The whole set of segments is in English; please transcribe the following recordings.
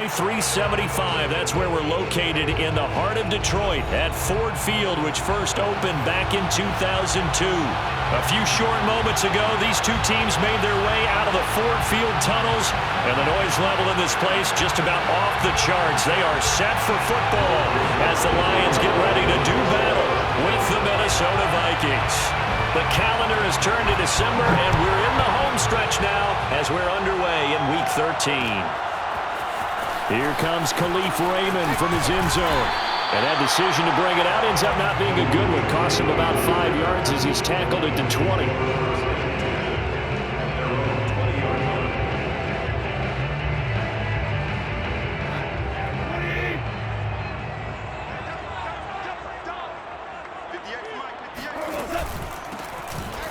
Highway 375. That's where we're located in the heart of Detroit at Ford Field, which first opened back in 2002. A few short moments ago, these two teams made their way out of the Ford Field tunnels, and the noise level in this place just about off the charts. They are set for football as the Lions get ready to do battle with the Minnesota Vikings. The calendar has turned to December, and we're in the home stretch now as we're underway in Week 13. Here comes Khalif Raymond from his end zone. And that decision to bring it out ends up not being a good one. Cost him about 5 yards as he's tackled at the 20.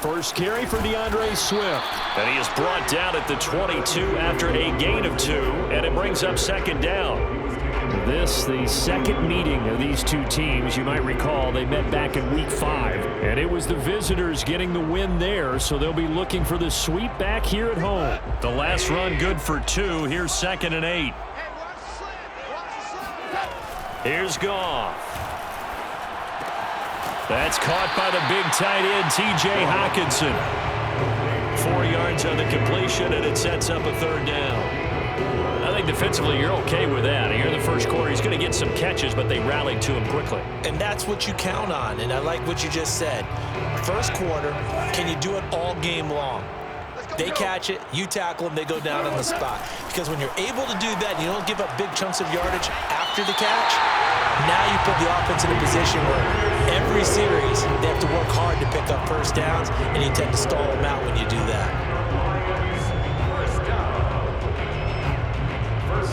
First carry for DeAndre Swift. And he is brought down at the 22 after a gain of 2, and it brings up second down. This, the second meeting of these two teams. You might recall they met back in Week 5, and it was the visitors getting the win there, so they'll be looking for the sweep back here at home. The last run good for 2. Here's 2nd and 8. Here's Goff. That's caught by the big tight end, T.J. Hockenson. 4 yards on the completion, and it sets up a third down. I think defensively you're okay with that. Here in the first quarter, he's going to get some catches, but they rallied to him quickly. And that's what you count on, and I like what you just said. First quarter, can you do it all game long? They catch it, you tackle them, they go down on the spot. Because when you're able to do that, you don't give up big chunks of yardage after the catch, now you put the offense in a position where every series they have to work hard to pick up first downs, and you tend to stall them out when you do that.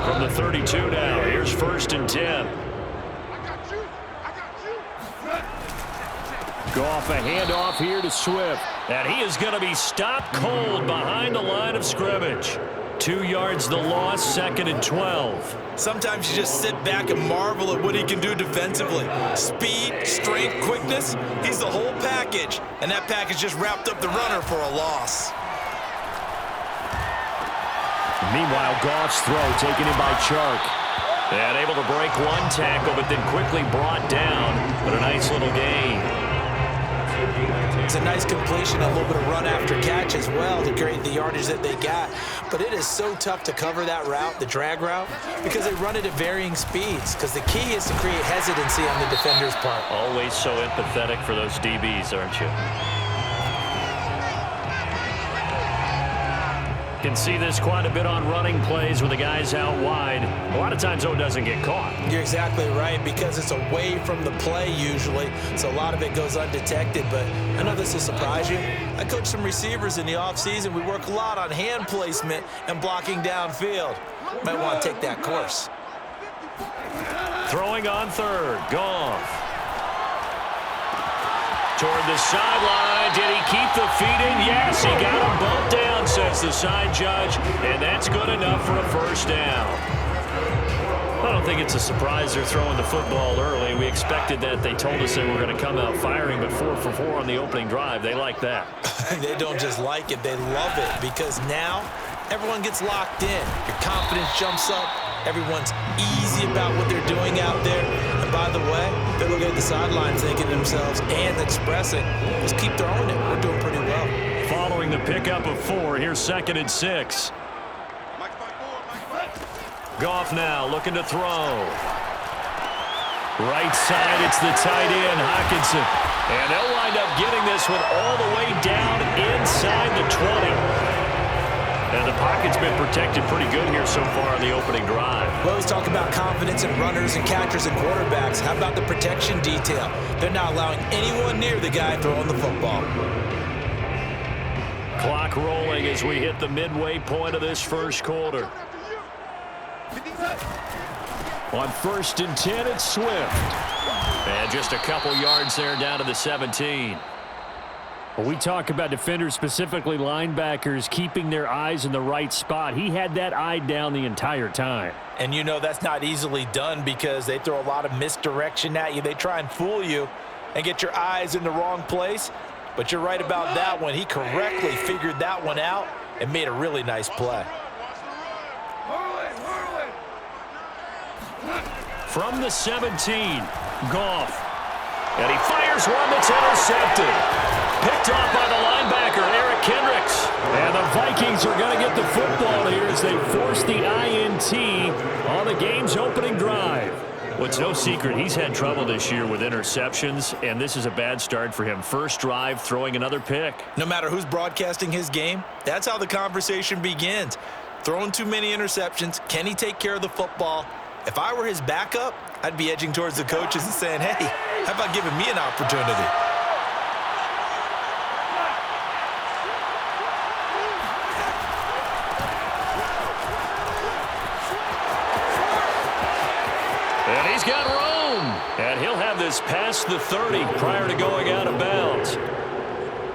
From the 32 now, here's 1st and 10. Goff, a handoff here to Swift. And he is going to be stopped cold behind the line of scrimmage. 2 yards the loss, 2nd and 12. Sometimes you just sit back and marvel at what he can do defensively. Speed, strength, quickness, he's the whole package. And that package just wrapped up the runner for a loss. Meanwhile, Goff's throw taken in by Chark. And able to break one tackle, but then quickly brought down. But a nice little gain. It's a nice completion, a little bit of run after catch as well to create the yardage that they got. But it is so tough to cover that route, the drag route, because they run it at varying speeds. Because the key is to create hesitancy on the defender's part. Always so empathetic for those DBs, aren't you? Can see this quite a bit on running plays with the guys out wide. A lot of times, though, it doesn't get caught. You're exactly right, because it's away from the play usually, so a lot of it goes undetected. But I know this will surprise you. I coach some receivers in the offseason. We work a lot on hand placement and blocking downfield. Might want to take that course. Throwing on 3rd, Goff. Toward the sideline. Did he keep the feet in? Yes, he got him both down, says the side judge, and that's good enough for a first down. I don't think it's a surprise they're throwing the football early. We expected that. They told us they were going to come out firing, but 4 for 4 on the opening drive. They like that. They don't just like it, they love it, because now everyone gets locked in. Your confidence jumps up. Everyone's easy about what they're doing out there. And by the way, they're looking at the sideline thinking to themselves and expressing, just keep throwing it. We're doing pretty well. Following the pickup of 4, here's 2nd and 6. Goff now looking to throw. Right side, it's the tight end, Hockenson. And they'll wind up getting this one all the way down inside the 20. And the pocket's been protected pretty good here so far on the opening drive. We always talk about confidence in runners and catchers and quarterbacks. How about the protection detail? They're not allowing anyone near the guy throwing the football. Clock rolling as we hit the midway point of this first quarter. On 1st and 10, it's Swift. And just a couple yards there down to the 17. When we talk about defenders, specifically linebackers, keeping their eyes in the right spot, he had that eye down the entire time. And you know that's not easily done because they throw a lot of misdirection at you. They try and fool you and get your eyes in the wrong place. But you're right about that one. He correctly figured that one out and made a really nice play. From the 17, Goff. And he fires one that's intercepted. Picked off by the linebacker, Eric Kendricks. And the Vikings are going to get the football here as they force the INT on the game's opening drive. Well, it's no secret he's had trouble this year with interceptions, and this is a bad start for him. First drive, throwing another pick. No matter who's broadcasting his game, that's how the conversation begins. Throwing too many interceptions, can he take care of the football? If I were his backup, I'd be edging towards the coaches and saying, hey, how about giving me an opportunity? And he's got room. And he'll have this past the 30 prior to going out of bounds.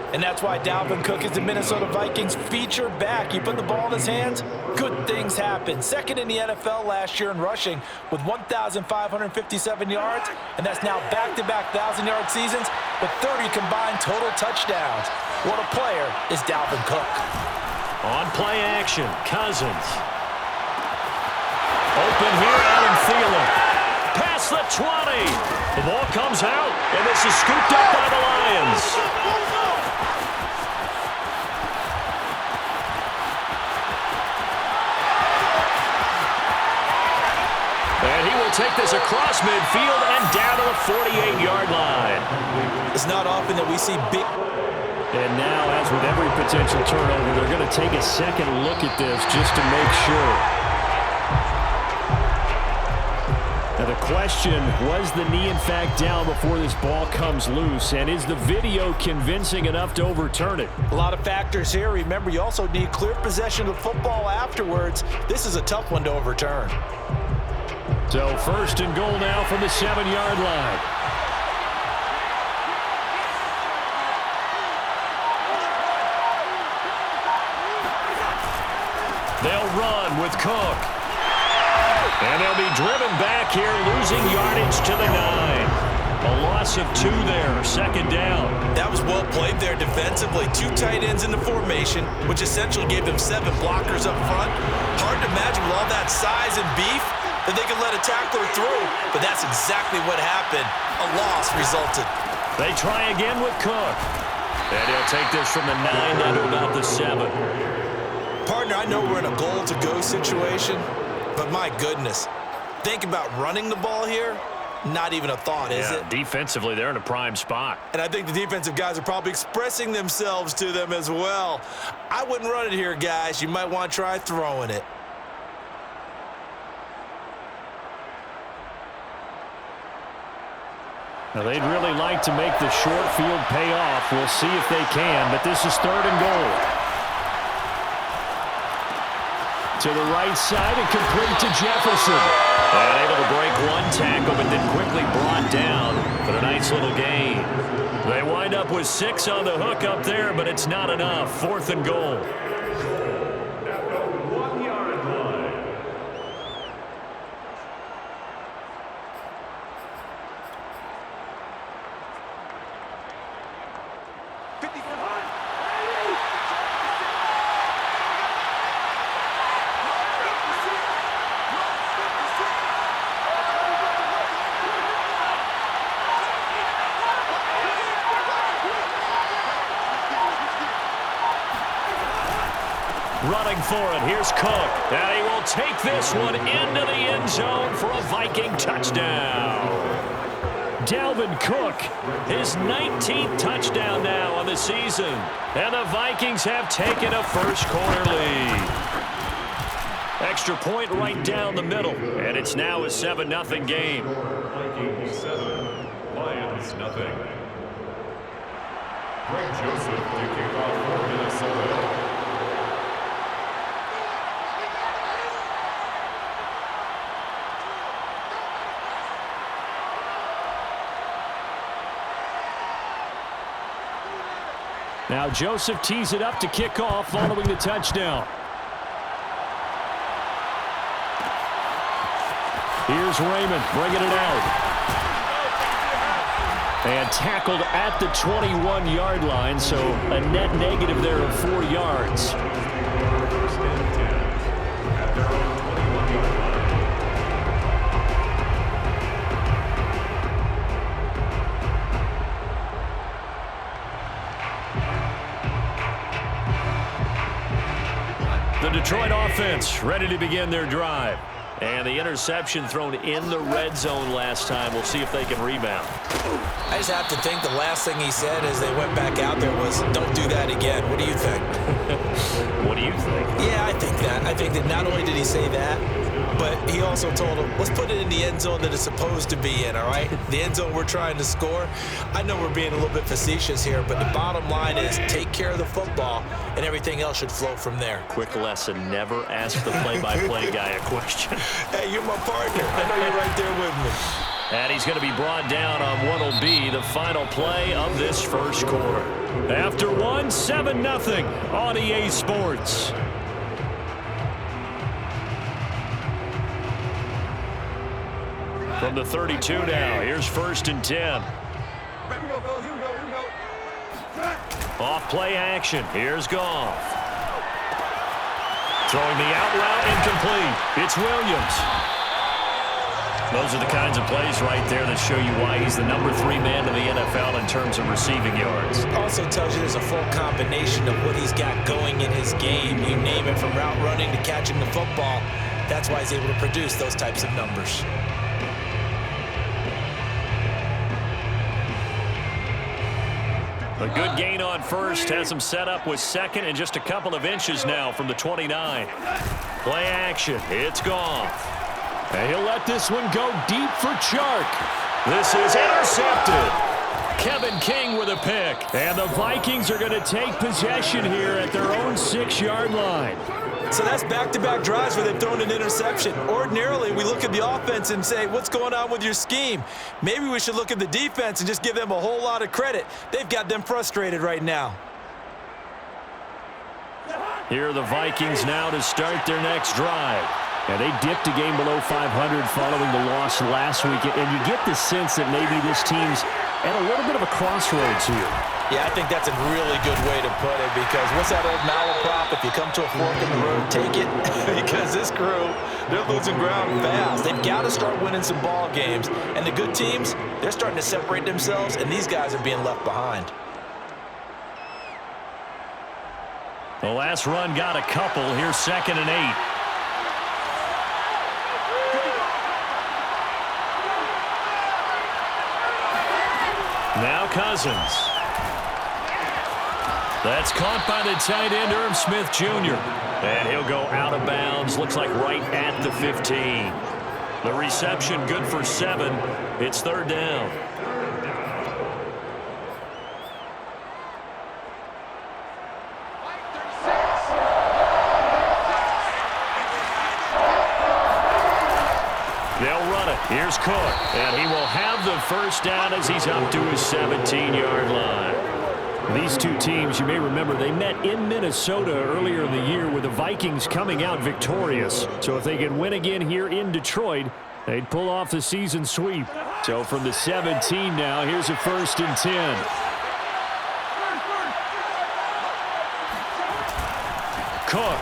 And that's why Dalvin Cook is the Minnesota Vikings feature back. You put the ball in his hands, good things happen. Second in the NFL last year in rushing with 1,557 yards, and that's now back-to-back 1,000-yard seasons with 30 combined total touchdowns. What a player is Dalvin Cook. On play action, Cousins. Open here, Adam Thielen. Past the 20. The ball comes out, and this is scooped up by the Lions. And he will take this across midfield and down to the 48-yard line. It's not often that we see big... And now, as with every potential turnover, they're going to take a second look at this just to make sure. Now the question, was the knee in fact down before this ball comes loose? And is the video convincing enough to overturn it? A lot of factors here. Remember, you also need clear possession of football afterwards. This is a tough one to overturn. So first and goal now from the 7-yard line. They'll run with Cook. And they'll be driven back here, losing yardage to the 9. A loss of 2 there, second down. That was well played there defensively. 2 tight ends in the formation, which essentially gave them 7 blockers up front. Hard to imagine with all that size and beef that they could let a tackler through, but that's exactly what happened. A loss resulted. They try again with Cook. And he'll take this from the 9 down to about the 7. Partner, I know we're in a goal-to-go situation, but my goodness, think about running the ball here. Not even a thought, is it? Defensively, they're in a prime spot. And I think the defensive guys are probably expressing themselves to them as well. I wouldn't run it here, guys. You might want to try throwing it. Now, they'd really like to make the short field pay off. We'll see if they can, but this is third and goal. To the right side and complete to Jefferson. And able to break one tackle, but then quickly brought down. But a nice little gain. They wind up with 6 on the hook up there, but it's not enough. Fourth and goal. Running for it, here's Cook. And he will take this one into the end zone for a Viking touchdown. Dalvin Cook, his 19th touchdown now on the season. And the Vikings have taken a first-quarter lead. Extra point right down the middle. And it's now a 7-0 game. Vikings 7, Lions nothing. Greg Joseph to kick off for Minnesota. Now Joseph tees it up to kick off following the touchdown. Here's Raymond bringing it out. And tackled at the 21-yard line, so a net negative there of 4 yards. First and 10 at their own 21-yard line. Detroit offense ready to begin their drive. And the interception thrown in the red zone last time. We'll see if they can rebound. I just have to think the last thing he said as they went back out there was, don't do that again. What do you think? What do you think? Yeah, I think that. I think that not only did he say that, but he also told him, let's put it in the end zone that it's supposed to be in, all right? The end zone we're trying to score. I know we're being a little bit facetious here, but the bottom line is take care of the football, and everything else should flow from there. Quick lesson, never ask the play-by-play guy a question. Hey, you're my partner. I know you're right there with me. And he's going to be brought down on what will be the final play of this first quarter. After one, 7-0 on EA Sports. From the 32 now, here's 1st and 10. Off play action, here's Goff. Throwing the out route incomplete. It's Williams. Those are the kinds of plays right there that show you why he's the number 3 man in the NFL in terms of receiving yards. Also tells you there's a full combination of what he's got going in his game. You name it, from route running to catching the football. That's why he's able to produce those types of numbers. A good gain on first, has him set up with second and just a couple of inches now from the 29. Play action, it's Goff. And he'll let this one go deep for Chark. This is intercepted. Kevin King with a pick. And the Vikings are going to take possession here at their own 6-yard line. So that's back-to-back drives where they've thrown an interception. Ordinarily, we look at the offense and say, what's going on with your scheme? Maybe we should look at the defense and just give them a whole lot of credit. They've got them frustrated right now. Here are the Vikings now to start their next drive. And they dipped a game below 500 following the loss last week. And you get the sense that maybe this team's at a little bit of a crossroads here. Yeah, I think that's a really good way to put it, because what's that old malaprop? If you come to a fork in the road, take it. Because this crew, they're losing ground fast. They've got to start winning some ball games. And the good teams, they're starting to separate themselves, and these guys are being left behind. The last run got a couple. Here's 2nd and 8. Now Cousins. That's caught by the tight end, Irv Smith Jr. And he'll go out of bounds. Looks like right at the 15. The reception good for 7. It's 3rd down. They'll run it. Here's Cook. And he will have the first down as he's up to his 17-yard line. These two teams, you may remember, they met in Minnesota earlier in the year with the Vikings coming out victorious. So if they can win again here in Detroit, they'd pull off the season sweep. So from the 17 now, here's a 1st and 10. Cook.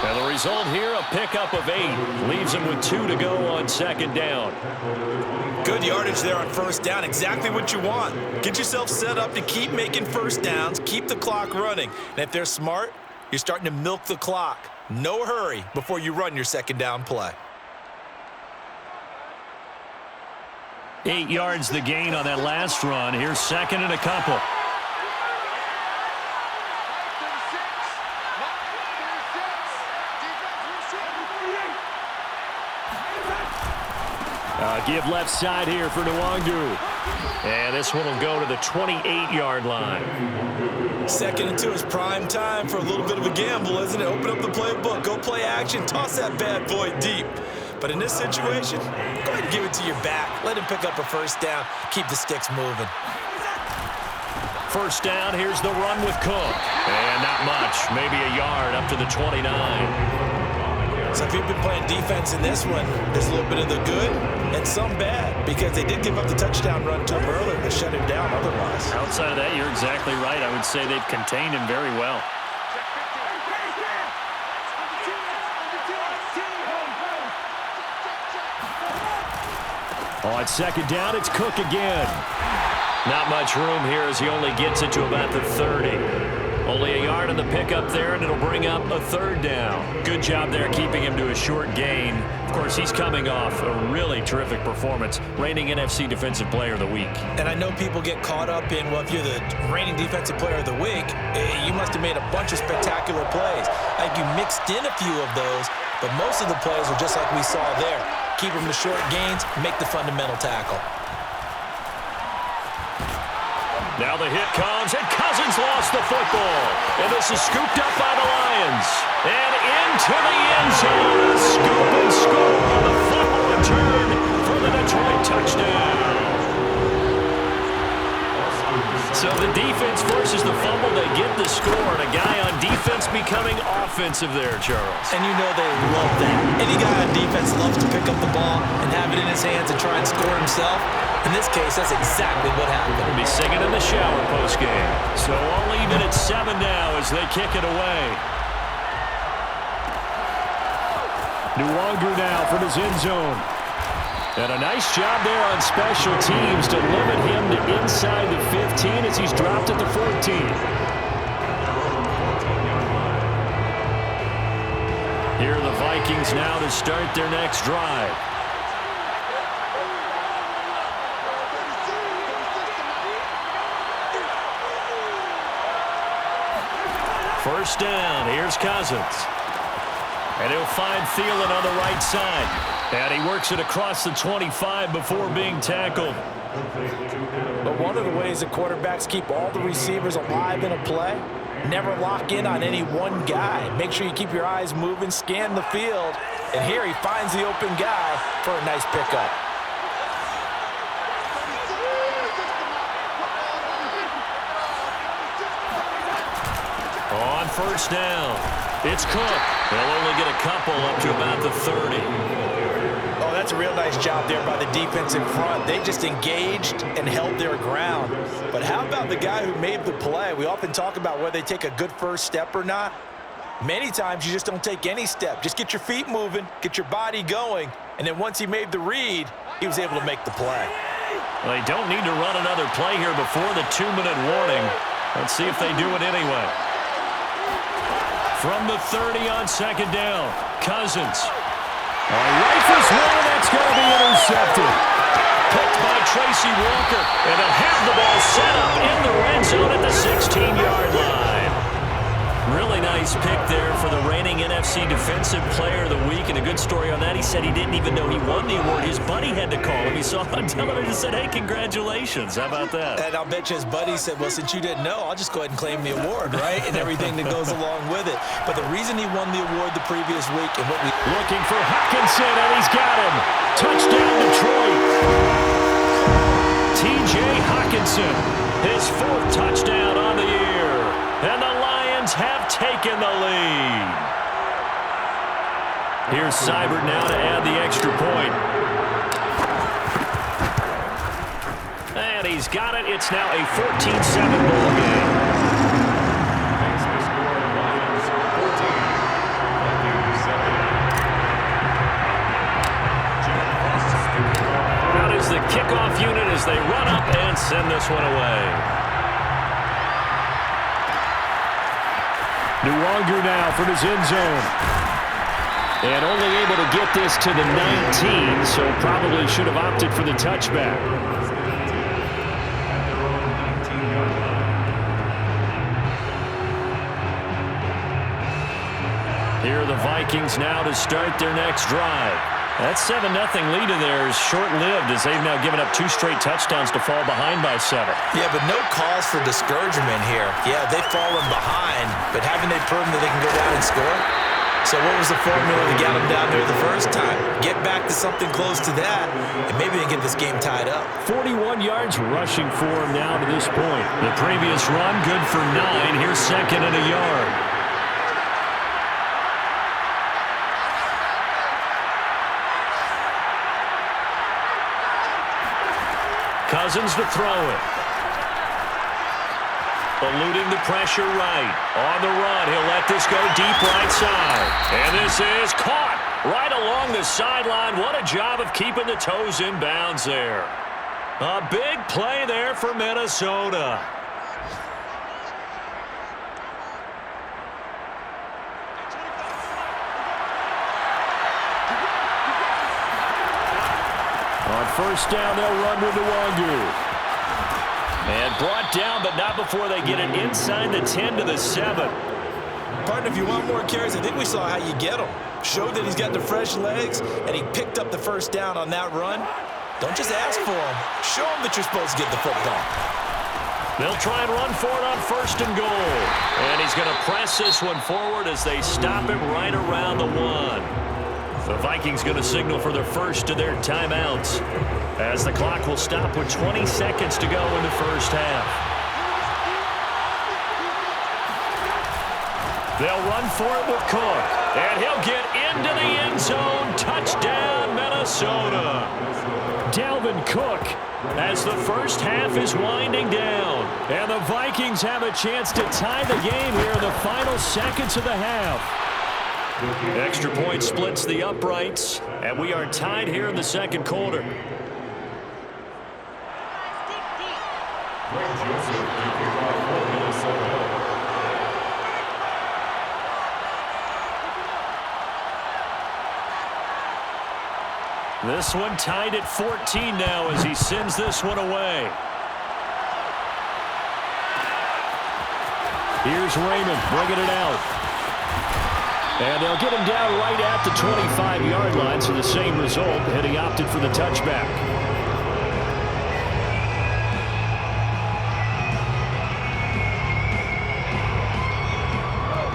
And the result here, a pickup of 8. Leaves him with 2 to go on 2nd down. Good yardage there on 1st down. Exactly what you want. Get yourself set up to keep making 1st downs, keep the clock running. And if they're smart, you're starting to milk the clock. No hurry before you run your 2nd down play. 8 yards the gain on that last run. Here's 2nd and a couple. Give left side here for Nwangu. And this one will go to the 28-yard line. 2nd and 2 is prime time for a little bit of a gamble, isn't it? Open up the playbook, go play action, toss that bad boy deep. But in this situation, go ahead and give it to your back. Let him pick up a 1st down. Keep the sticks moving. 1st down, here's the run with Cook. And not much, maybe a yard up to the 29. So if you've been playing defense in this one, there's a little bit of the good and some bad, because they did give up the touchdown run to him earlier to shut him down otherwise. Outside of that, you're exactly right. I would say they've contained him very well. On 2nd down, it's Cook again. Not much room here as he only gets it to about the 30. Only a yard on the pickup there, and it'll bring up a third down. Good job there keeping him to a short gain. Of course, he's coming off a really terrific performance, reigning NFC Defensive Player of the Week. And I know people get caught up in, well, if you're the reigning Defensive Player of the Week, you must have made a bunch of spectacular plays. I think you mixed in a few of those, but most of the plays were just like we saw there. Keep them to short gains, make the fundamental tackle. Now the hit comes, and Cousins lost the football. And this is scooped up by the Lions. And into the end zone. Scoop and score on the fumble return for the Detroit touchdown. So the defense forces the fumble. They get the score. And a guy on defense becoming offensive there, Charles. And you know they love that. Any guy on defense loves to pick up the ball and have it in his hands and try and score himself. In this case, that's exactly what happened. We'll be singing in the shower postgame. So all even at 7 now as they kick it away. Nwangu now from his end zone. And a nice job there on special teams to limit him to inside the 15 as he's dropped at the 14. Here are the Vikings now to start their next drive. First down, here's Cousins. And he'll find Thielen on the right side. And he works it across the 25 before being tackled. But one of the ways that quarterbacks keep all the receivers alive in a play, never lock in on any one guy. Make sure you keep your eyes moving, scan the field. And here he finds the open guy for a nice pickup. On first down, it's Cook. They'll only get a couple up to about the 30. Oh, that's a real nice job there by the defense in front. They just engaged and held their ground. But how about the guy who made the play? We often talk about whether they take a good first step or not. Many times you just don't take any step. Just get your feet moving, get your body going, and then once he made the read, he was able to make the play. Well, they don't need to run another play here before the 2-minute warning. Let's see if they do it anyway. From the 30 on second down, Cousins. Rifles one, that's going to be intercepted. Picked by Tracy Walker, and they'll have the ball set up in the red zone at the 16-yard line. Really nice pick there for the reigning NFC Defensive Player of the Week, and a good story on that. He said he didn't even know he won the award. His buddy had to call him. He saw it on television and said, hey, congratulations. How about that? And I'll bet you his buddy said, well, since you didn't know, I'll just go ahead and claim the award, right? And everything that goes along with it. But the reason he won the award the previous week and what we... Looking for Hockenson, and he's got him. Touchdown, Detroit. T.J. Hockenson, his 4th touchdown on the year. And the Lions have taken the lead. Here's Seibert now to add the extra point. And he's got it. It's now a 14-7 ball game. Thanks for scoring Lions 14. Vikings 7. Out is the kickoff unit as they run up and send this one away. Nwangu now from his end zone. And only able to get this to the 19, so probably should have opted for the touchback. Here are the Vikings now to start their next drive. That 7-0 lead of theirs short-lived as they've now given up 2 straight touchdowns to fall behind by 7. Yeah, but no cause for discouragement here. Yeah, they've fallen behind, but haven't they proven that they can go down and score? So what was the formula to get them down there the first time? Get back to something close to that, and maybe they get this game tied up. 41 yards rushing for him now to this point. The previous run, good for 9. Here's 2nd and a yard. Cousins to throw it. Eluding the pressure right. On the run, he'll let this go deep right side. And this is caught right along the sideline. What a job of keeping the toes in bounds there. A big play there for Minnesota. first down, they'll run with Nwangu. And brought down, but not before they get it inside the 10 to the 7. Partner, if you want more carries, I think we saw how you get him. Showed that he's got the fresh legs, and he picked up the first down on that run. Don't just ask for him. Show him that you're supposed to get the football. They'll try and run for it on first and goal. And he's going to press this one forward as they stop him right around the 1. The Vikings going to signal for their first of their timeouts, as the clock will stop with 20 seconds to go in the first half. They'll run for it with Cook, and he'll get into the end zone. Touchdown, Minnesota. Dalvin Cook, as the first half is winding down, and the Vikings have a chance to tie the game here in the final seconds of the half. Extra point splits the uprights, and we are tied here in the second quarter. This one tied at 14 now as he sends this one away. Here's Raymond bringing it out. And they'll get him down right at the 25-yard line, so the same result, and he opted for the touchback.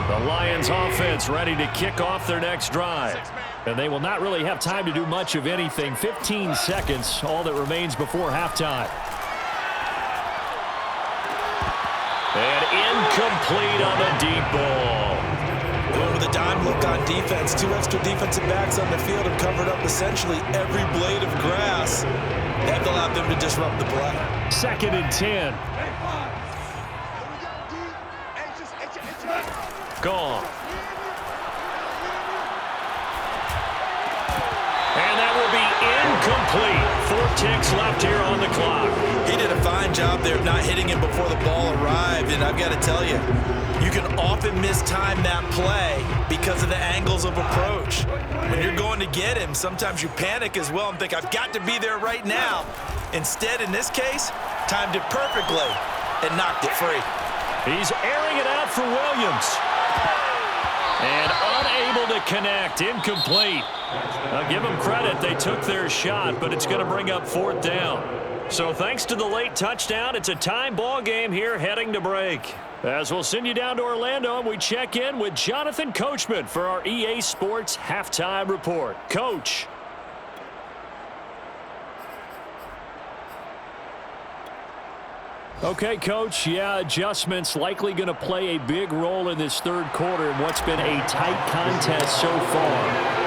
The Lions offense ready to kick off their next drive. And they will not really have time to do much of anything. 15 seconds, all that remains before halftime. And incomplete on the deep ball. Going with a dime look on defense. 2 extra defensive backs on the field have covered up essentially every blade of grass. That allowed them to disrupt the play. 2nd and 10. Gone. And that will be incomplete. 4 ticks left here on the clock. He did a fine job there of not hitting him before the ball arrived, and I've got to tell you, you can often mistime that play because of the angles of approach. When you're going to get him, sometimes you panic as well and think, I've got to be there right now. Instead, in this case, timed it perfectly and knocked it free. He's airing it out for Williams. And unable to connect, incomplete. I'll give them credit, they took their shot, but it's going to bring up 4th down. So thanks to the late touchdown, it's a time ball game here heading to break. As we'll send you down to Orlando, and we check in with Jonathan Coachman for our EA Sports Halftime Report. Coach. Okay, Coach, yeah, adjustments likely going to play a big role in this third quarter in what's been a tight contest so far.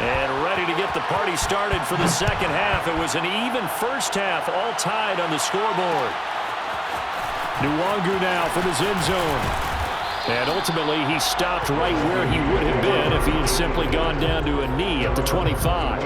And ready to get the party started for the second half. It was an even first half, all tied on the scoreboard. Nwangu now from his end zone. And ultimately, he stopped right where he would have been if he had simply gone down to a knee at the 25.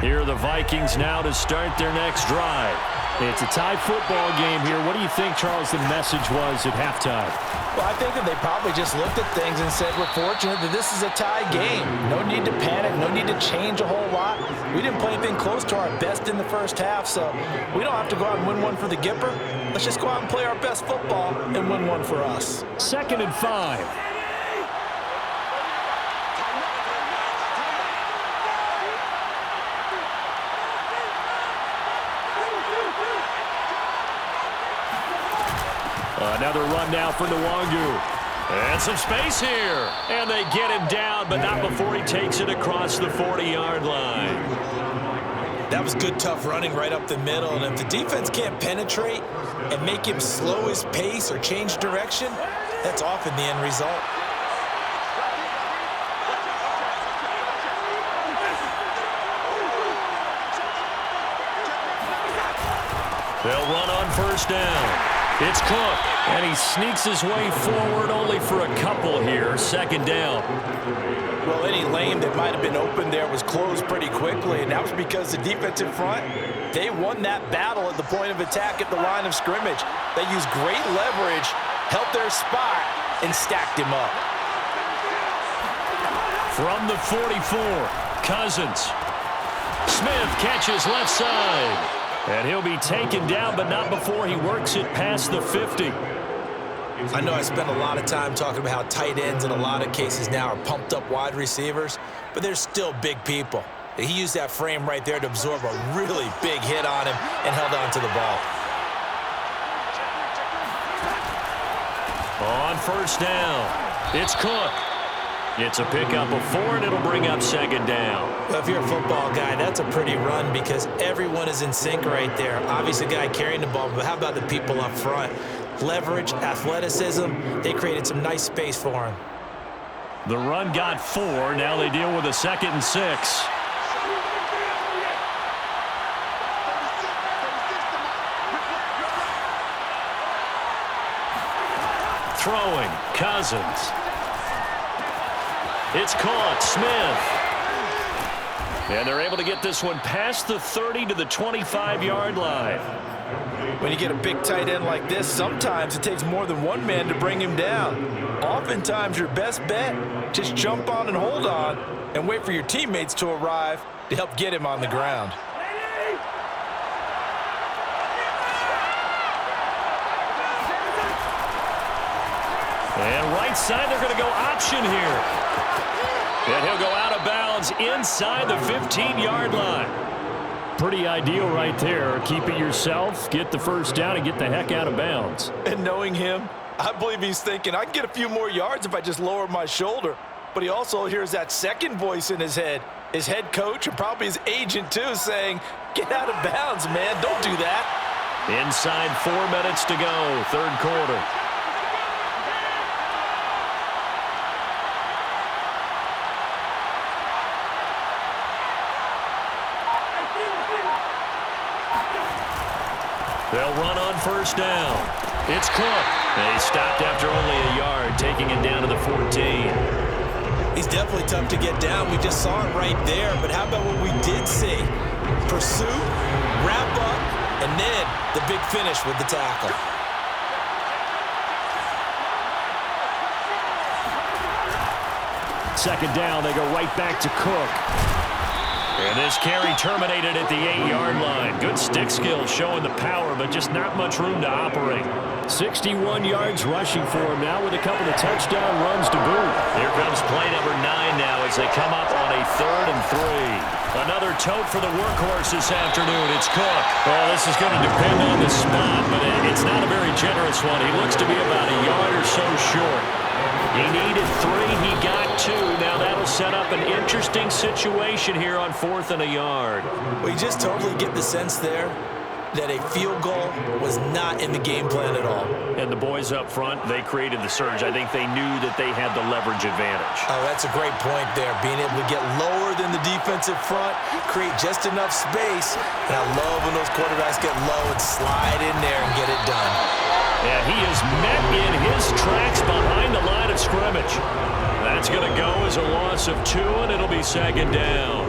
Here are the Vikings now to start their next drive. It's a tie football game here. What do you think, Charles, the message was at halftime? Well, I think that they probably just looked at things and said, we're fortunate that this is a tie game. No need to panic, no need to change a whole lot. We didn't play anything close to our best in the first half, so we don't have to go out and win one for the Gipper. Let's just go out and play our best football and win one for us. 2nd and 5. Another run now for Nwangu. And some space here. And they get him down, but not before he takes it across the 40-yard line. That was good, tough running right up the middle. And if the defense can't penetrate and make him slow his pace or change direction, that's often the end result. They'll run on first down. It's Cook, and he sneaks his way forward only for a couple here. 2nd down. Well, any lane that might have been open there was closed pretty quickly, and that was because the defense in front, they won that battle at the point of attack at the line of scrimmage. They used great leverage, held their spot, and stacked him up. From the 44, Cousins. Smith catches left side. And he'll be taken down, but not before he works it past the 50. I know I spent a lot of time talking about how tight ends in a lot of cases now are pumped up wide receivers, but they're still big people. He used that frame right there to absorb a really big hit on him and held on to the ball. On first down, it's Cook. It's a pickup of 4, and it'll bring up second down. Well, if you're a football guy, that's a pretty run because everyone is in sync right there. Obviously, the guy carrying the ball, but how about the people up front? Leverage, athleticism, they created some nice space for him. The run got 4. Now they deal with a 2nd and 6. Throwing, Cousins. It's caught, Smith. And they're able to get this one past the 30 to the 25-yard line. When you get a big tight end like this, sometimes it takes more than one man to bring him down. Oftentimes, your best bet, just jump on and hold on and wait for your teammates to arrive to help get him on the ground. And right side, they're going to go option here. And he'll go out of bounds inside the 15-yard line. Pretty ideal right there. Keep it yourself, get the first down, and get the heck out of bounds. And knowing him, I believe he's thinking, I can get a few more yards if I just lower my shoulder. But he also hears that second voice in his head coach and probably his agent too, saying, get out of bounds, man, don't do that. Inside 4 minutes to go, third quarter. They'll run on first down. It's Cook. They stopped after only a yard, taking it down to the 14. He's definitely tough to get down. We just saw it right there. But how about what we did see? Pursuit, wrap up, and then the big finish with the tackle. Second down, they go right back to Cook. And this carry terminated at the 8-yard line. Good stick skills showing the power, but just not much room to operate. 61 yards rushing for him now with a couple of touchdown runs to boot. Here comes play number 9 now as they come up on a 3rd and 3. Another tote for the workhorse this afternoon. It's Cook. Well, this is going to depend on the spot, but it's not a very generous one. He looks to be about a yard or so short. He needed 3. He got 2. Now that'll set up an interesting situation here on 4th and a yard. We just totally get the sense there that a field goal was not in the game plan at all. And the boys up front, they created the surge. I think they knew that they had the leverage advantage. Oh, that's a great point there. Being able to get lower than the defensive front, create just enough space. And I love when those quarterbacks get low and slide in there and get it done. And he is met in his tracks behind the line of scrimmage. That's going to go as a loss of 2, and it'll be second down.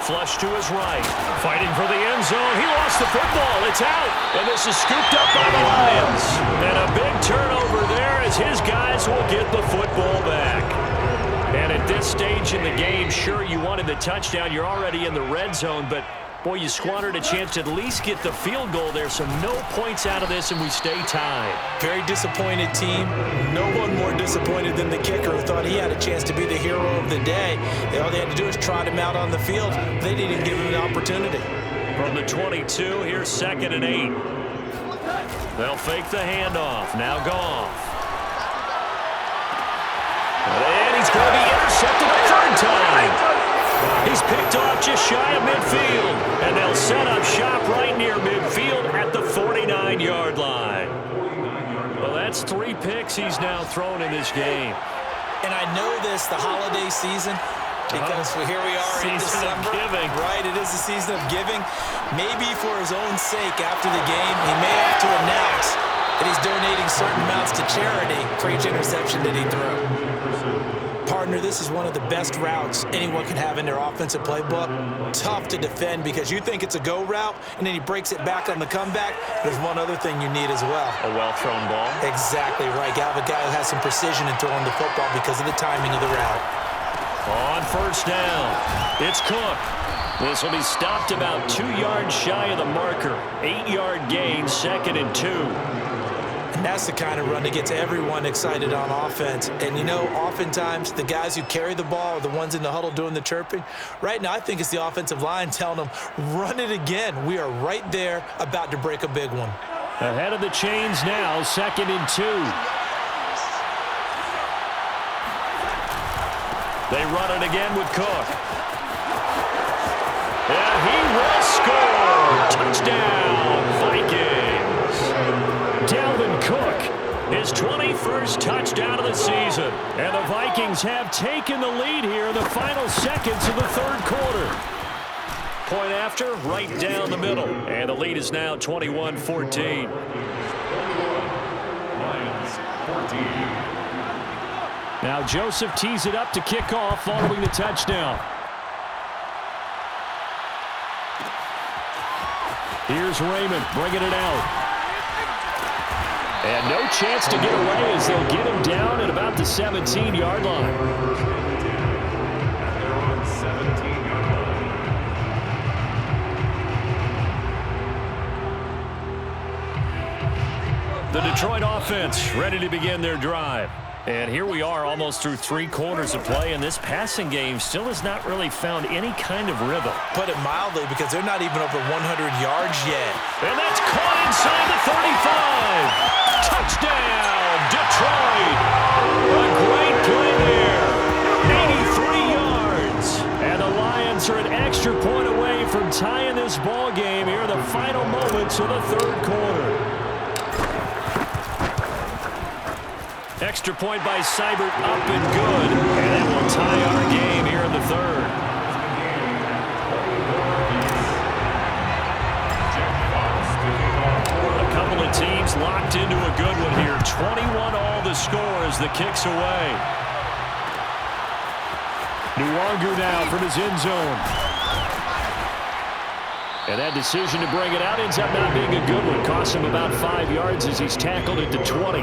Flush to his right, fighting for the end zone. He lost the football. It's out, and this is scooped up by the Lions. And a big turnover there as his guys will get the football back. And at this stage in the game, sure, you wanted the touchdown. You're already in the red zone, but, boy, you squandered a chance to at least get the field goal there. So no points out of this, and we stay tied. Very disappointed team. No one more disappointed than the kicker who thought he had a chance to be the hero of the day. All they had to do was trot him out on the field. They didn't even give him the opportunity. From the 22, here's 2nd and 8. They'll fake the handoff. Now Goff. And he's going to be intercepted a 3rd time. He's picked off just shy of midfield. And they'll set up shop right near midfield at the 49-yard line. Well, that's 3 picks he's now thrown in this game. And I know this, the holiday season, Because here we are in Season of December. giving. Right, it is the season of giving. Maybe for his own sake after the game, he may have to announce that he's donating certain amounts to charity for each interception that he threw. Partner, this is one of the best routes anyone can have in their offensive playbook. Tough to defend because you think it's a go route, and then he breaks it back on the comeback. There's one other thing you need as well. A well-thrown ball. Exactly right. You have a guy who has some precision in throwing the football because of the timing of the route. On first down, it's Cook. This will be stopped about 2 yards shy of the marker. 8-yard gain, 2nd and 2. And that's the kind of run that gets everyone excited on offense. And, you know, oftentimes the guys who carry the ball are the ones in the huddle doing the chirping. Right now, I think it's the offensive line telling them, run it again. We are right there about to break a big one. Ahead of the chains now, 2nd and 2. They run it again with Cook. And he will score! Touchdown, Vikings! Dalvin Cook, his 21st touchdown of the season. And the Vikings have taken the lead here in the final seconds of the third quarter. Point after, right down the middle. And the lead is now 21-14. Lions 14. Now Joseph tees it up to kick off following the touchdown. Here's Raymond bringing it out. And no chance to get away as they'll get him down at about the 17-yard line. And they're on 17-yard line. The Detroit offense ready to begin their drive. And here we are almost through 3 quarters of play, and this passing game still has not really found any kind of rhythm. Put it mildly, because they're not even over 100 yards yet. And that's caught inside the 35. Touchdown, Detroit. A great play there. 83 yards. And the Lions are an extra point away from tying this ball game here in the final moments of the third quarter. Extra point by Seibert, up and good. And that will tie our game here in the third. A couple of teams locked into a good one here. 21 all the score as the kick's away. Nwangu now from his end zone. And that decision to bring it out ends up not being a good one. Costs him about 5 yards as he's tackled at the 20.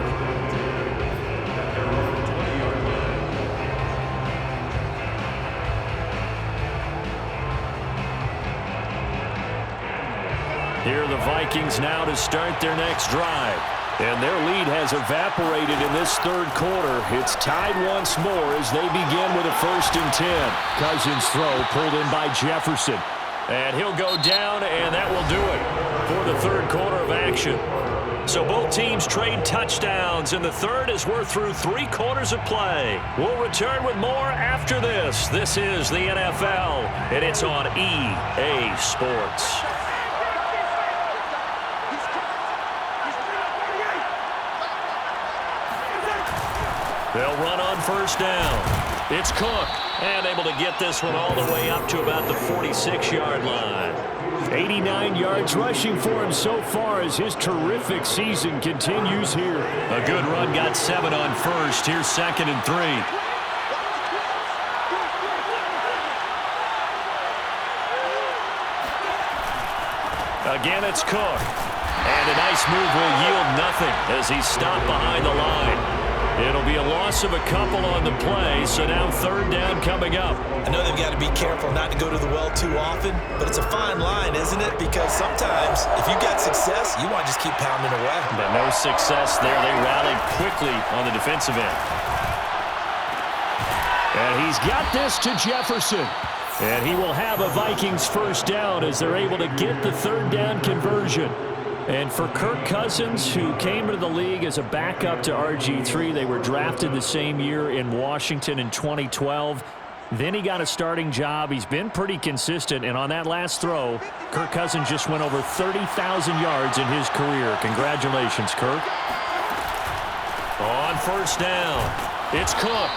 Here are the Vikings now to start their next drive. And their lead has evaporated in this third quarter. It's tied once more as they begin with a 1st and 10. Cousins throw pulled in by Jefferson. And he'll go down, and that will do it for the third quarter of action. So both teams trade touchdowns in the third as we're through 3 quarters of play. We'll return with more after this. This is the NFL, and it's on EA Sports. They'll run on 1st down. It's Cook, and able to get this one all the way up to about the 46-yard line. 89 yards rushing for him so far as his terrific season continues here. A good run, got 7 on 1st. Here's 2nd and 3. Again, it's Cook. And a nice move will yield nothing as he's stopped behind the line. It'll be a loss of a couple on the play, so now 3rd down coming up. I know they've got to be careful not to go to the well too often, but it's a fine line, isn't it? Because sometimes, if you got success, you want to just keep pounding away. But no success there. They rallied quickly on the defensive end. And he's got this to Jefferson. And he will have a Vikings 1st down as they're able to get the 3rd down conversion. And for Kirk Cousins, who came into the league as a backup to RG3, they were drafted the same year in Washington in 2012. Then he got a starting job. He's been pretty consistent. And on that last throw, Kirk Cousins just went over 30,000 yards in his career. Congratulations, Kirk. On 1st down, it's Cook.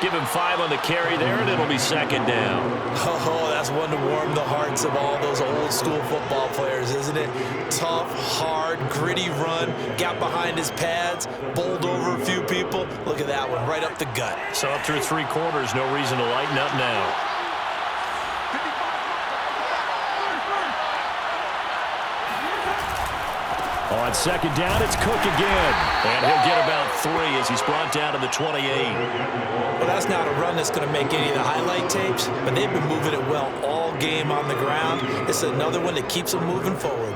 Give him 5 on the carry there, and it'll be second down. Oh, that's one to warm the hearts of all those old school football players, isn't it? Tough, hard, gritty run, got behind his pads, bowled over a few people. Look at that one, right up the gut. So up through 3 quarters, no reason to lighten up now. On second down, it's Cook again. And he'll get about 3 as he's brought down to the 28. Well, that's not a run that's going to make any of the highlight tapes, but they've been moving it well all game on the ground. It's another one that keeps them moving forward.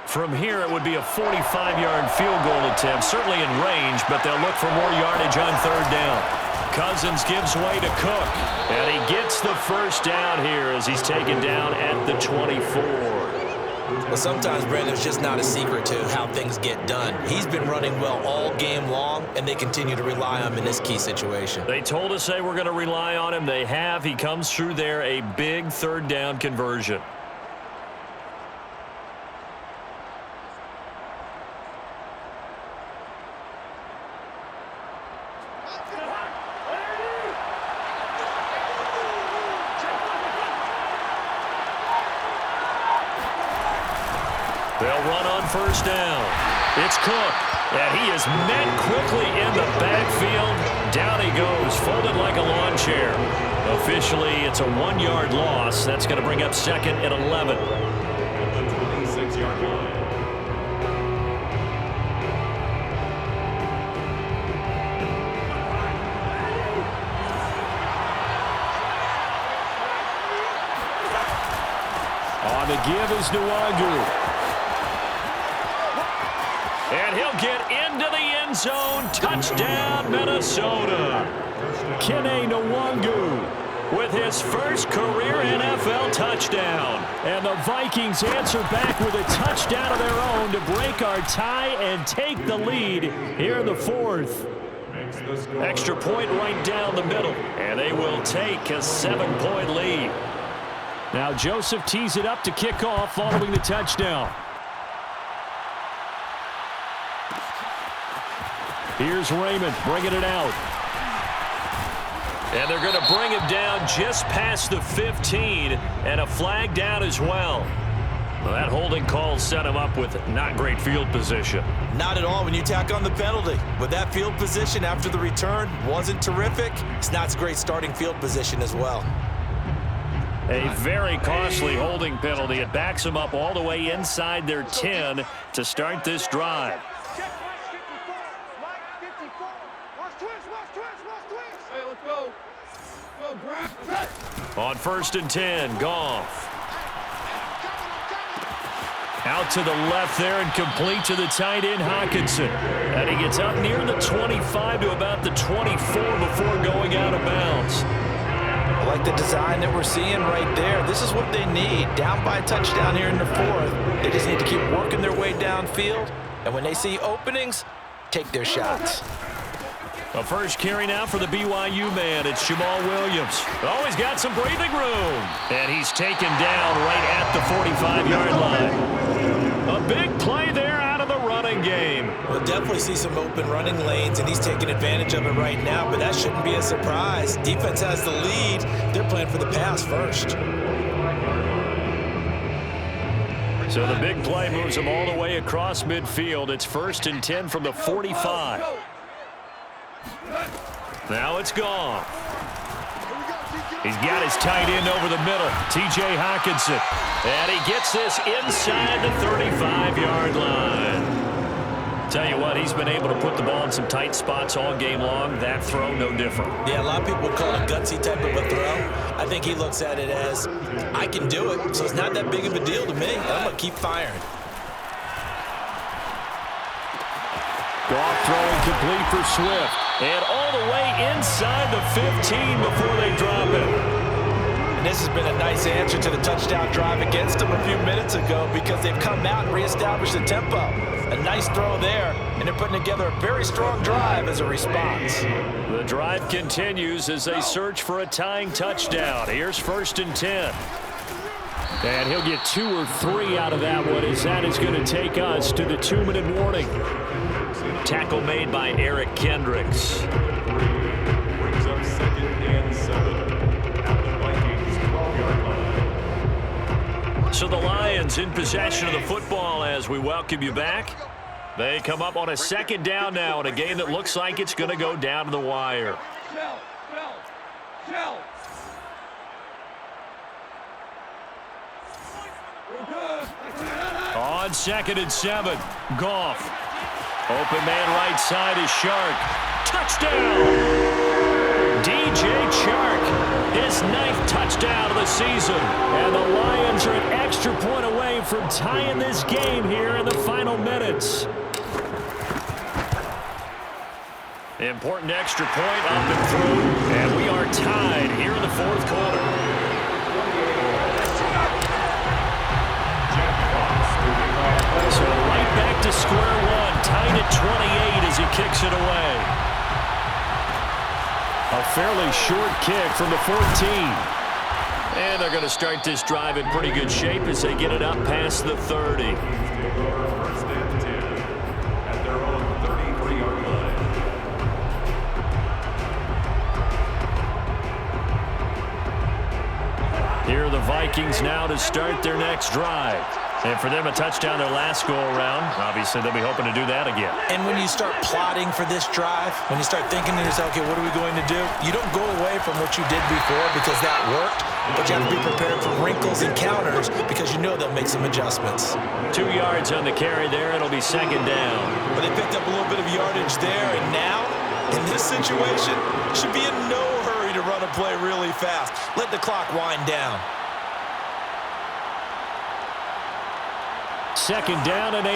From here, it would be a 45-yard field goal attempt, certainly in range, but they'll look for more yardage on third down. Cousins gives way to Cook, and he gets the first down here as he's taken down at the 24. Well, sometimes, Brandon, there's just not a secret to how things get done. He's been running well all game long, and they continue to rely on him in this key situation. They told us they were going to rely on him. They have. He comes through there, a big third down conversion. They'll run on first down. It's Cook, and he is met quickly in the backfield. Down he goes, folded like a lawn chair. Officially, it's a 1-yard loss. That's going to bring up second and 11. The 26-yard line. On the give is Nwangu. And he'll get into the end zone. Touchdown, Minnesota. Kene Nwangu with his first career NFL touchdown. And the Vikings answer back with a touchdown of their own to break our tie and take the lead here in the 4th. Extra point right down the middle. And they will take a 7-point lead. Now Joseph tees it up to kick off following the touchdown. Here's Raymond bringing it out. And they're going to bring him down just past the 15, and a flag down as well. Well, that holding call set him up with not great field position. Not at all when you tack on the penalty. With that field position after the return wasn't terrific. It's not a great starting field position as well. A very costly holding penalty. It backs them up all the way inside their 10 to start this drive. On first and 10, Goff. Out to the left there and complete to the tight end, Hockenson. And he gets up near the 25 to about the 24 before going out of bounds. I like the design that we're seeing right there. This is what they need. Down by a touchdown here in the 4th. They just need to keep working their way downfield. And when they see openings, take their shots. A first carry now for the BYU man. It's Jamal Williams. Oh, he's got some breathing room. And he's taken down right at the 45-yard line. A big play there out of the running game. We'll definitely see some open running lanes, and he's taking advantage of it right now, but that shouldn't be a surprise. Defense has the lead. They're playing for the pass first. So the big play moves him all the way across midfield. It's first and 10 from the 45. Now it's gone. He's got his tight end over the middle, T.J. Hockenson. And he gets this inside the 35-yard line. Tell you what, he's been able to put the ball in some tight spots all game long. That throw, no different. Yeah, a lot of people would call it a gutsy type of a throw. I think he looks at it as, I can do it, so it's not that big of a deal to me. I'm going to keep firing. Goff throwing complete for Swift. And all the way inside the 15 before they drop it. And this has been a nice answer to the touchdown drive against them a few minutes ago because they've come out and reestablished the tempo. A nice throw there, and they're putting together a very strong drive as a response. The drive continues as they search for a tying touchdown. Here's first and 10. And he'll get 2 or 3 out of that one as that is going to take us to the 2-minute warning. Tackle made by Eric Kendricks. Brings up 2nd and 7 at the Vikings 12-yard line. So the Lions in possession of the football as we welcome you back. They come up on a 2nd down now in a game that looks like it's going to go down to the wire. On 2nd and 7, Goff. Open man right side is Shark. Touchdown! DJ Chark, his 9th touchdown of the season. And the Lions are an extra point away from tying this game here in the final minutes. Important extra point up and through. And we are tied here in the 4th quarter. So right back to square one, tied at 28 as he kicks it away. A fairly short kick from the 14. And they're going to start this drive in pretty good shape as they get it up past the 30. 1st and 10 at their own 33-yard line. Here are the Vikings now to start their next drive. And for them, a touchdown their last go-around. Obviously, they'll be hoping to do that again. And when you start plotting for this drive, when you start thinking to yourself, okay, what are we going to do? You don't go away from what you did before because that worked, but you have to be prepared for wrinkles and counters because you know they'll make some adjustments. 2 yards on the carry there. It'll be 2nd down. But they picked up a little bit of yardage there, and now, in this situation, should be in no hurry to run a play really fast. Let the clock wind down. 2nd down and 8.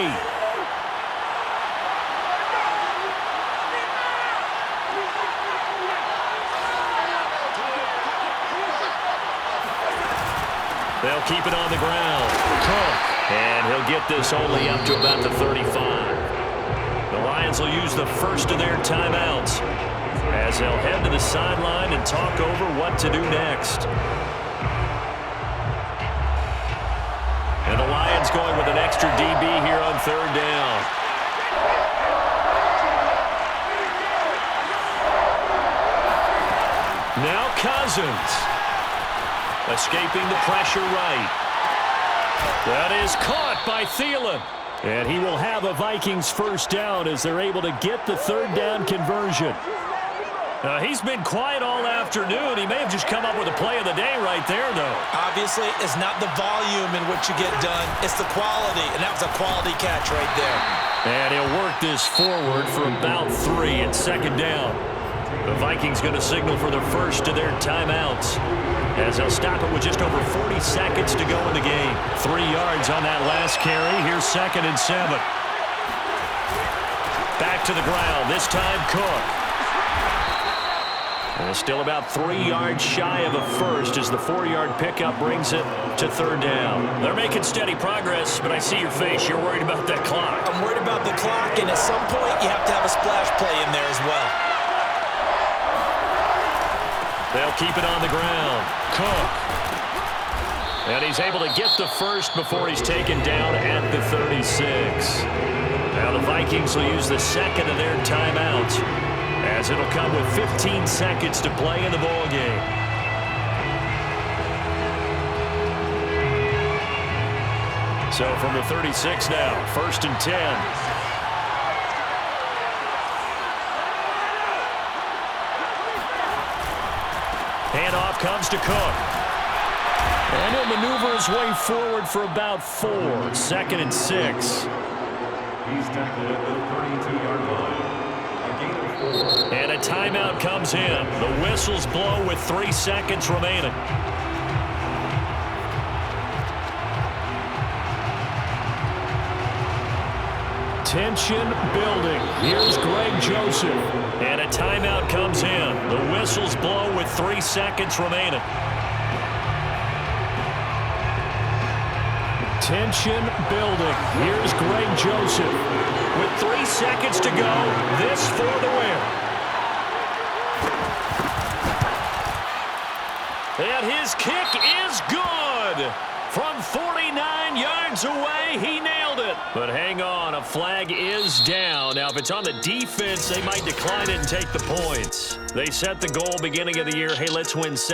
They'll keep it on the ground. Cook. And he'll get this only up to about the 35. The Lions will use the first of their timeouts as they'll head to the sideline and talk over what to do next. And the Lions going with an extra DB here on 3rd down. Now Cousins. Escaping the pressure right. That is caught by Thielen. And he will have a Vikings 1st down as they're able to get the 3rd down conversion. He's been quiet all afternoon. He may have just come up with a play of the day right there, though. Obviously, it's not the volume in which you get done. It's the quality, and that was a quality catch right there. And he'll work this forward for about 3 and 2nd down. The Vikings going to signal for the first of their timeouts as they'll stop it with just over 40 seconds to go in the game. 3 yards on that last carry. Here's 2nd and 7. Back to the ground. This time Cook. And still about 3 yards shy of a first as the 4-yard pickup brings it to 3rd down. They're making steady progress, but I see your face. You're worried about that clock. I'm worried about the clock, and at some point you have to have a splash play in there as well. They'll keep it on the ground. Cook. And he's able to get the first before he's taken down at the 36. Now the Vikings will use the 2nd of their timeouts, as it'll come with 15 seconds to play in the ball game. So from the 36 now, 1st and 10. Handoff comes to Cook. And he'll maneuver his way forward for about 4. 2nd and 6. He's tackled at the 32-yard line. And a timeout comes in. The whistles blow with 3 seconds remaining. Tension building. Here's Greg Joseph. And a timeout comes in. The whistles blow with 3 seconds remaining. Tension building. Here's Greg Joseph. With 3 seconds to go, this for the win. And his kick is good from 49 yards. yards away. He nailed it. But hang on, a flag is down. Now, if it's on the defense, they might decline it and take the points. They set the goal beginning of the year. Hey, let's win 7.